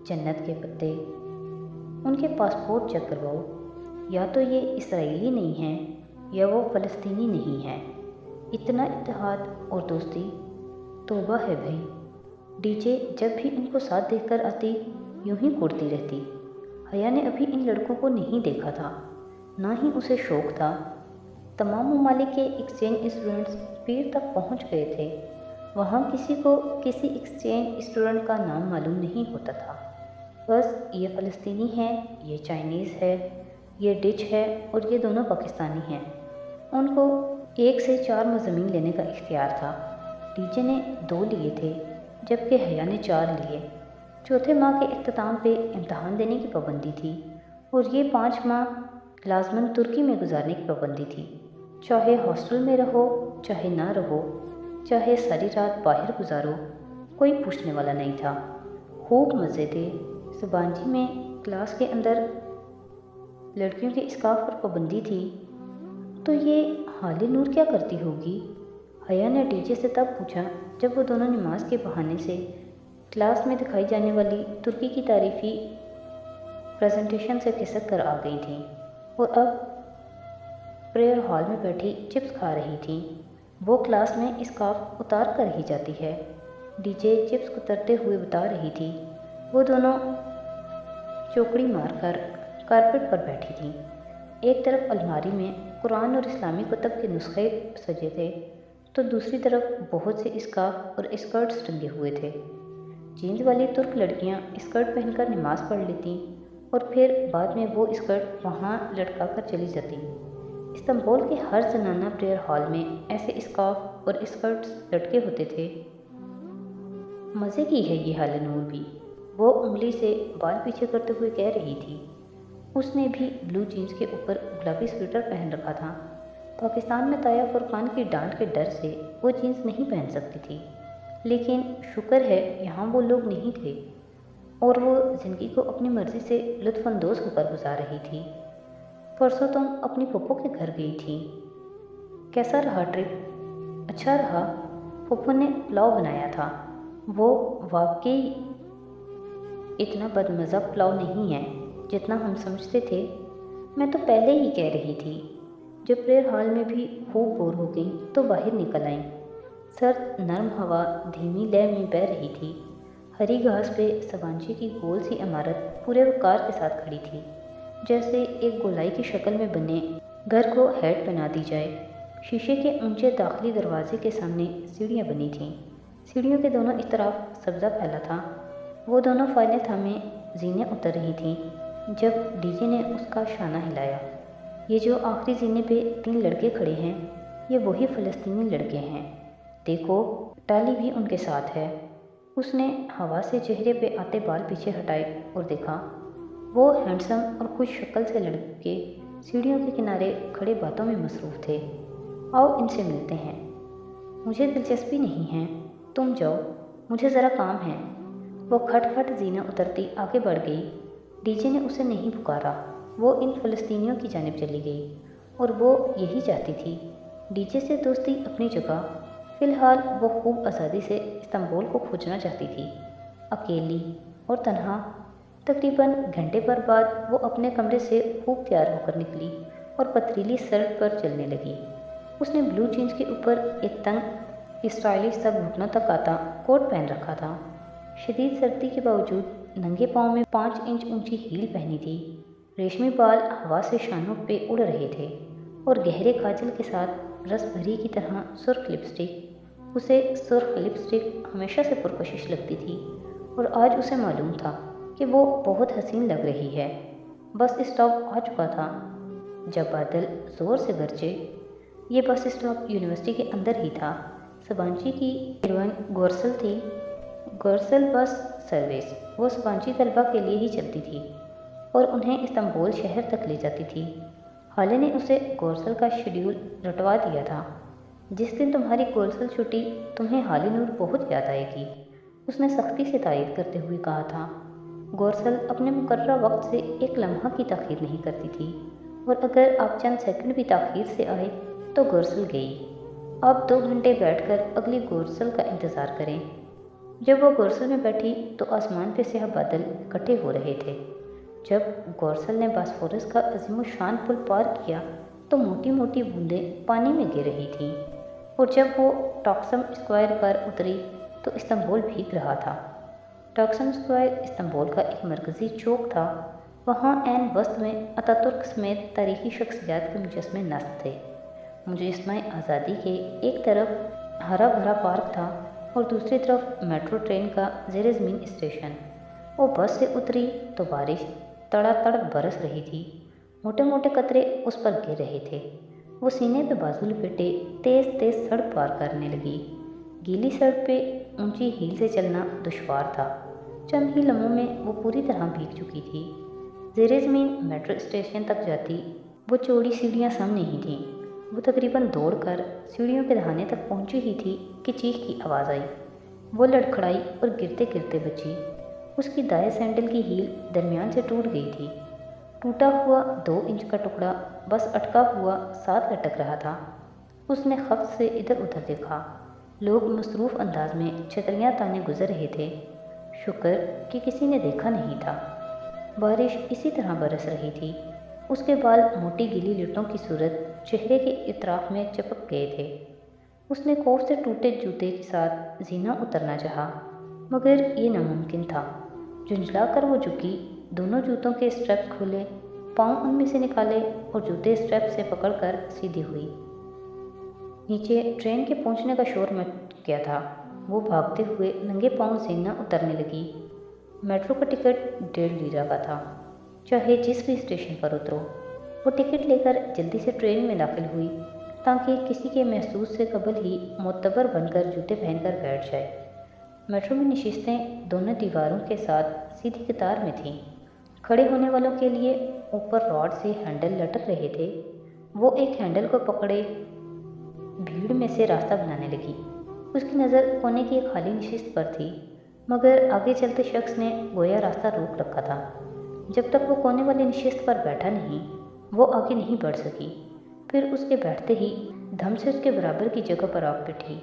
जन्नत के पत्ते, उनके पासपोर्ट चेक करवाओ। या तो ये इसराइली नहीं हैं या वो फ़लस्तीनी नहीं हैं। इतना इत्तेहाद और दोस्ती, तौबा है भाई। डीजे जब भी इनको साथ देखकर आती यूं ही कुड़ती रहती। हया ने अभी इन लड़कों को नहीं देखा था, ना ही उसे शौक़ था। तमाम ममालिक के एक्सचेंज स्टूडेंट्स पीर तक पहुंच गए थे। वहाँ किसी को किसी एक्सचेंज स्टूडेंट का नाम मालूम नहीं होता था। बस ये फ़लस्तीनी है, ये चाइनीज़ है, ये डिच है और ये दोनों पाकिस्तानी हैं। उनको 1 से 4 मज़ामीन लेने का इख्तियार था। डीजे ने 2 लिए थे जबकि हया ने 4 लिए। चौथे माह के इख्तिताम पे इम्तहान देने की पाबंदी थी और ये 5 माह लाजमन तुर्की में गुजारने की पाबंदी थी। चाहे हॉस्टल में रहो, चाहे ना रहो, चाहे सारी रात बाहर गुजारो, कोई पूछने वाला नहीं था। खूब मज़े थे। सुबानजी में क्लास के अंदर लड़कियों के स्कार्फ पर पाबंदी थी, तो ये हाले नूर क्या करती होगी? हया ने डीजे से तब पूछा जब वो दोनों नमाज के बहाने से क्लास में दिखाई जाने वाली तुर्की की तारीफ़ी प्रेजेंटेशन से खिसक कर आ गई थी और अब प्रेयर हॉल में बैठी चिप्स खा रही थी। वो क्लास में स्कार्फ उतार कर ही जाती है। डीजे चिप्स उतरते हुए बता रही थी। वो दोनों चौकड़ी मारकर कारपेट पर बैठी थीं। एक तरफ अलमारी में कुरान और इस्लामी कुतब के नुस्खे सजे थे, तो दूसरी तरफ बहुत से स्कार्फ और स्कर्ट्स टंगे हुए थे। जीन्स वाली तुर्क लड़कियां स्कर्ट पहनकर नमाज पढ़ लेती और फिर बाद में वो स्कर्ट वहाँ लटका कर चली जाती। इस्तांबुल के हर जनाना प्रेयर हॉल में ऐसे स्कार्फ और स्कर्ट्स लटके होते थे। मज़े की है ये हाल नूर भी, वो उंगली से बाल पीछे करते हुए कह रही थी। उसने भी ब्लू जीन्स के ऊपर गुलाबी स्वेटर पहन रखा था। पाकिस्तान में ताया फुरकान की डांट के डर से वो जीन्स नहीं पहन सकती थी, लेकिन शुक्र है यहाँ वो लोग नहीं थे और वो ज़िंदगी को अपनी मर्ज़ी से लुत्फ़अंदोज़ होकर गुजार रही थी। परसों तुम अपनी पप्पो के घर गई थी, कैसा रहा ट्रिप? अच्छा रहा। पप्पो ने पुलाव बनाया था। वो वाकई इतना बदमज़ा पुलाव नहीं है जितना हम समझते थे। मैं तो पहले ही कह रही थी। जब प्रेयर हॉल में भी खूब बोर हो गई तो बाहर निकल आई। सर्द नरम हवा धीमी लय में बह रही थी। हरी घास पे सबांची की गोल सी इमारत पूरे वकार के साथ खड़ी थी, जैसे एक गोलाई की शक्ल में बने घर को हैट बना दी जाए। शीशे के ऊंचे दाखिली दरवाजे के सामने सीढ़ियाँ बनी थीं। सीढ़ियों के दोनों तरफ सब्ज़ा फैला था। वो दोनों फाइलें थामे जीने उतर रही थीं जब डीजे ने उसका शाना हिलाया। ये जो आखिरी जीने पे 3 लड़के खड़े हैं, ये वही फ़लस्तीनी लड़के हैं। देखो, टाली भी उनके साथ है। उसने हवा से चेहरे पे आते बाल पीछे हटाए और देखा। वो हैंडसम और खुश शक्ल से लड़के सीढ़ियों के किनारे खड़े बातों में मसरूफ़ थे। आओ इनसे मिलते हैं। मुझे दिलचस्पी नहीं है, तुम जाओ, मुझे ज़रा काम है। वो खटखट जीना उतरती आगे बढ़ गई। डीजे ने उसे नहीं पुकारा। वो इन फ़लस्तीनियों की जानिब चली गई और वो यही चाहती थी। डीजे से दोस्ती अपनी जगह। फ़िलहाल वो खूब आज़ादी से इस्तांबुल को खोजना चाहती थी, अकेली और तन्हा। तकरीबन घंटे पर बाद वो अपने कमरे से खूब तैयार होकर निकली और पथरीली सड़क पर चलने लगी। उसने ब्लू जीन्स के ऊपर एक तंग स्टाइलिश सा घुटनों तक आता कोट पहन रखा था। शदीद सर्दी के बावजूद नंगे पाँव में 5 इंच ऊंची हील पहनी थी। रेशमी बाल हवा से शानों पे उड़ रहे थे और गहरे काजल के साथ रस भरी की तरह सुर्ख लिपस्टिक। उसे सुर्ख लिपस्टिक हमेशा से पुरकशिश लगती थी और आज उसे मालूम था कि वो बहुत हसीन लग रही है। बस स्टॉप आ चुका था जब बादल ज़ोर से गरजे। ये बस स्टॉप यूनिवर्सिटी के अंदर ही था। सबांची की हीरोइन गोरसल थी। गोरसल बस सर्विस वो सबांची तलबा के लिए ही चलती थी और उन्हें इस्तांबुल शहर तक ले जाती थी। हाले ने उसे गोरसल का शेड्यूल रटवा दिया था। जिस दिन तुम्हारी गोरसल छुट्टी तुम्हें हाले नूर बहुत याद आएगी, उसने सख्ती से तायद करते हुए कहा था। गोरसल अपने मुकर्रर वक्त से एक लम्हा की ताख़ीर नहीं करती थी और अगर आप चंद सेकंड भी ताख़ीर से आए तो गोरसल गई। आप 2 घंटे बैठकर अगली गोरसल का इंतज़ार करें। जब वो गौरसल में बैठी तो आसमान पे स्याह बादल इकट्ठे हो रहे थे। जब गौरसल ने बास्फोरस का अजीमुशान पुल पार किया तो मोटी मोटी बूंदें पानी में गिर रही थीं, और जब वो टॉक्सम स्क्वायर पर उतरी तो इस्तांबुल भीग रहा था। टॉक्सम स्क्वायर इस्तांबुल का एक मरकज़ी चौक था। वहाँ ऐन वस्त में अतातुर्क समेत तारीखी शख्सियात के मुजस्मे नस्ब थे। मुजस्मे आज़ादी के एक तरफ हरा भरा पार्क था और दूसरी तरफ मेट्रो ट्रेन का ज़ेर ज़मीन स्टेशन। वो बस से उतरी तो बारिश तड़ातड़ बरस रही थी। मोटे मोटे कतरे उस पर गिर रहे थे। वो सीने पे बाजू लपेटे तेज़ तेज़ सड़क पार करने लगी। गीली सड़क पे ऊंची हील से चलना दुश्वार था। चंद ही लम्हों में वो पूरी तरह भीग चुकी थी। ज़ेर ज़मीन मेट्रो स्टेशन तक जाती वो चौड़ी सीढ़ियाँ सामने ही थीं। वो तकरीबन दौड़कर सीढ़ियों के दहाने तक पहुंची ही थी कि चीख की आवाज़ आई। वो लड़खड़ाई और गिरते गिरते बची। उसकी दाएं सैंडल की हील दरमियान से टूट गई थी। टूटा हुआ 2 इंच का टुकड़ा बस अटका हुआ साथ लटक रहा था। उसने खफ्त से इधर उधर देखा। लोग मसरूफ़ अंदाज में छतरियाँ ताने गुजर रहे थे। शुक्र कि किसी ने देखा नहीं था। बारिश इसी तरह बरस रही थी। उसके बाल मोटी गीली लटों की सूरत चेहरे के इतराफ में चिपक गए थे। उसने खौफ से टूटे जूते के साथ जीना उतरना चाहा, मगर ये नामुमकिन था। झुंझला कर वो झुकी, दोनों जूतों के स्ट्रैप्स खोले, पाँव उनमें से निकाले और जूते स्ट्रैप से पकड़कर सीधी हुई। नीचे ट्रेन के पहुंचने का शोर मच गया था। वो भागते हुए नंगे पाँव जीना उतरने लगी। मेट्रो का टिकट 1.5 लीरा का था, चाहे जिस भी स्टेशन पर उतरो। वो टिकट लेकर जल्दी से ट्रेन में दाखिल हुई ताकि किसी के महसूस से कबल ही मोतबर बनकर जूते पहनकर बैठ जाए। मेट्रो में नशिस्तें दोनों दीवारों के साथ सीधी कतार में थीं। खड़े होने वालों के लिए ऊपर रॉड से हैंडल लटक रहे थे। वो एक हैंडल को पकड़े भीड़ में से रास्ता बनाने लगी। उसकी नज़र कोने की एक खाली नशिस्त पर थी, मगर आगे चलते शख्स ने गोया रास्ता रोक रखा था। जब तक वो कोने वाली नशिस्त पर बैठा नहीं, वो आगे नहीं बढ़ सकी। फिर उसके बैठते ही धम से उसके बराबर की जगह पर आ बैठी।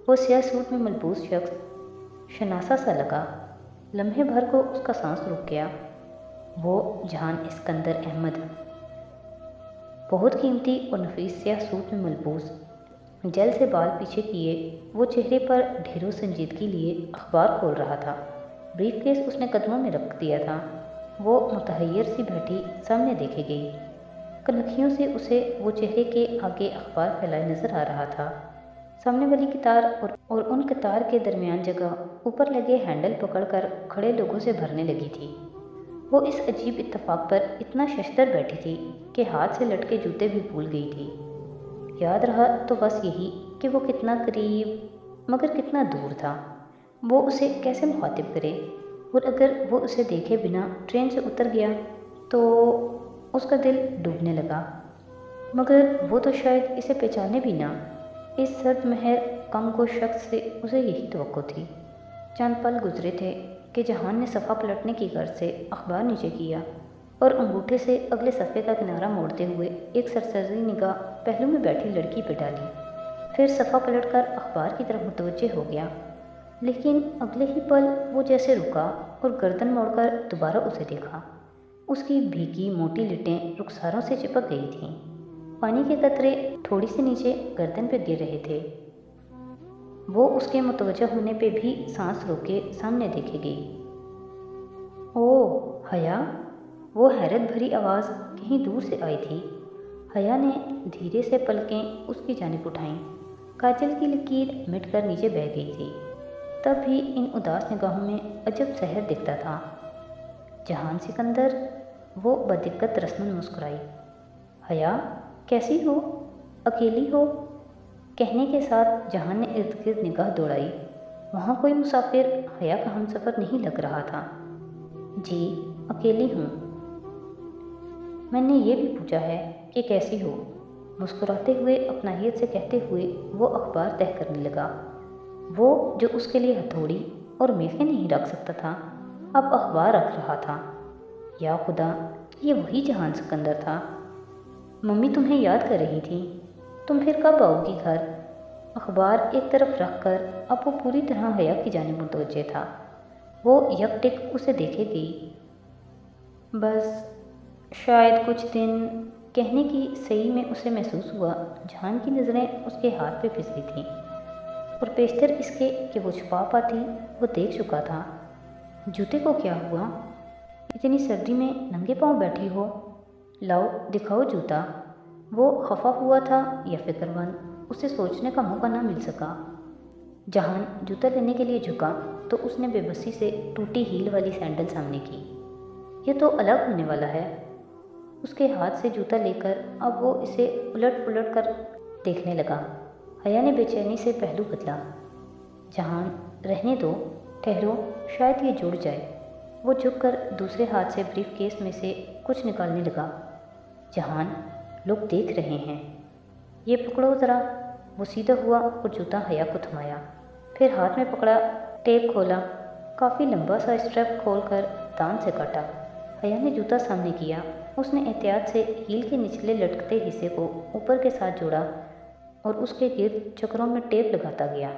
वो स्याह सूट में मलबूस शख्स शनासा सा लगा। लम्हे भर को उसका सांस रुक गया। वो जहान इस्कंदर अहमद, बहुत कीमती और नफीस स्याह सूट में मलबूस, जेल से बाल पीछे किए, वो चेहरे पर ढेरों संजीदगी लिए अखबार खोल रहा था। ब्रीफकेस उसने कदमों में रख दिया था। वो मुतहय्यर सी बैठी सामने देखे गई। कनखियों से उसे वो चेहरे के आगे अखबार फैलाए नजर आ रहा था। सामने वाली कतार और उन कतार के दरमियान जगह ऊपर लगे हैंडल पकड़कर खड़े लोगों से भरने लगी थी। वो इस अजीब इत्तेफाक पर इतना शशदर बैठी थी कि हाथ से लटके जूते भी भूल गई थी। याद रहा तो बस यही कि वो कितना करीब मगर कितना दूर था। वो उसे कैसे मुखातिब करे, और अगर वो उसे देखे बिना ट्रेन से उतर गया तो उसका दिल डूबने लगा। मगर वो तो शायद इसे पहचाने भी ना। इस सर्द महर कमगोश शख्स से उसे यही तवक्को थी। चंद पल गुजरे थे कि जहान ने सफ़ा पलटने की गर्ज से अखबार नीचे किया और अंगूठे से अगले सफ़े का किनारा मोड़ते हुए एक सरसरी निगाह पहलू में बैठी लड़की पे डाली। फिर सफ़ा पलटकर अखबार की तरफ मुतवज्जे हो गया, लेकिन अगले ही पल वो जैसे रुका और गर्दन मोड़कर दोबारा उसे देखा। उसकी भीगी मोटी लिटें रुखसारों से चिपक गई थीं। पानी के कतरे थोड़ी सी नीचे गर्दन पे गिर रहे थे। वो उसके मुतवज्जा होने पे भी सांस रोके सामने देखे गई। ओह हया, वो हैरत भरी आवाज़ कहीं दूर से आई थी। हया ने धीरे से पलकें उसकी जानिब उठाईं। काजल की लकीर मिटकर नीचे बह गई थी। तब भी इन उदास निगाहों में अजब सहर दिखता था। जहान सिकंदर, वो बदिक्कत रस्मन मुस्कुराई। हया, कैसी हो, अकेली हो? कहने के साथ जहान ने इर्द गिर्द निगाह दौड़ाई। वहाँ कोई मुसाफिर हया का हमसफ़र नहीं लग रहा था। जी अकेली हूँ। मैंने ये भी पूछा है कि कैसी हो, मुस्कुराते हुए अपनाहियत से कहते हुए वो अखबार तह करने लगा। वो जो उसके लिए हथौड़ी और मेखें नहीं रख सकता था, अब अखबार रख रहा था। या खुदा, ये वही जहान सिकंदर था। मम्मी तुम्हें याद कर रही थी। तुम फिर कब आओगी घर? अखबार एक तरफ रख कर अब वो पूरी तरह हया की जानिब मुतवज्जे था। वो यकटिक उसे देखेगी। बस शायद कुछ दिन, कहने की सही में उसे महसूस हुआ जहान की नज़रें उसके हाथ पे फिसली थीं और पेशतर इसके कि वो छुपा पाती वो देख चुका था। जूते को क्या हुआ? इतनी सर्दी में नंगे पांव बैठी हो? लाओ दिखाओ जूता। वो खफा हुआ था या फिक्रमंद, उसे सोचने का मौका ना मिल सका। जहान जूता लेने के लिए झुका तो उसने बेबसी से टूटी हील वाली सैंडल सामने की। यह तो अलग होने वाला है। उसके हाथ से जूता लेकर अब वो इसे उलट पुलट कर देखने लगा। हया ने बेचैनी से पहलू बदला। जहान रहने दो, ठहरो, शायद ये जुड़ जाए। वो झुककर दूसरे हाथ से ब्रीफ केस में से कुछ निकालने लगा। जहान, लोग देख रहे हैं, ये पकड़ो ज़रा। वो सीधा हुआ और जूता हया को थमाया, फिर हाथ में पकड़ा, टेप खोला, काफ़ी लंबा सा स्ट्रैप खोलकर दांत से काटा। हया ने जूता सामने किया। उसने एहतियात से हील के निचले लटकते हिस्से को ऊपर के साथ जोड़ा और उसके गिर्द चक्रों में टेप लगाता गया।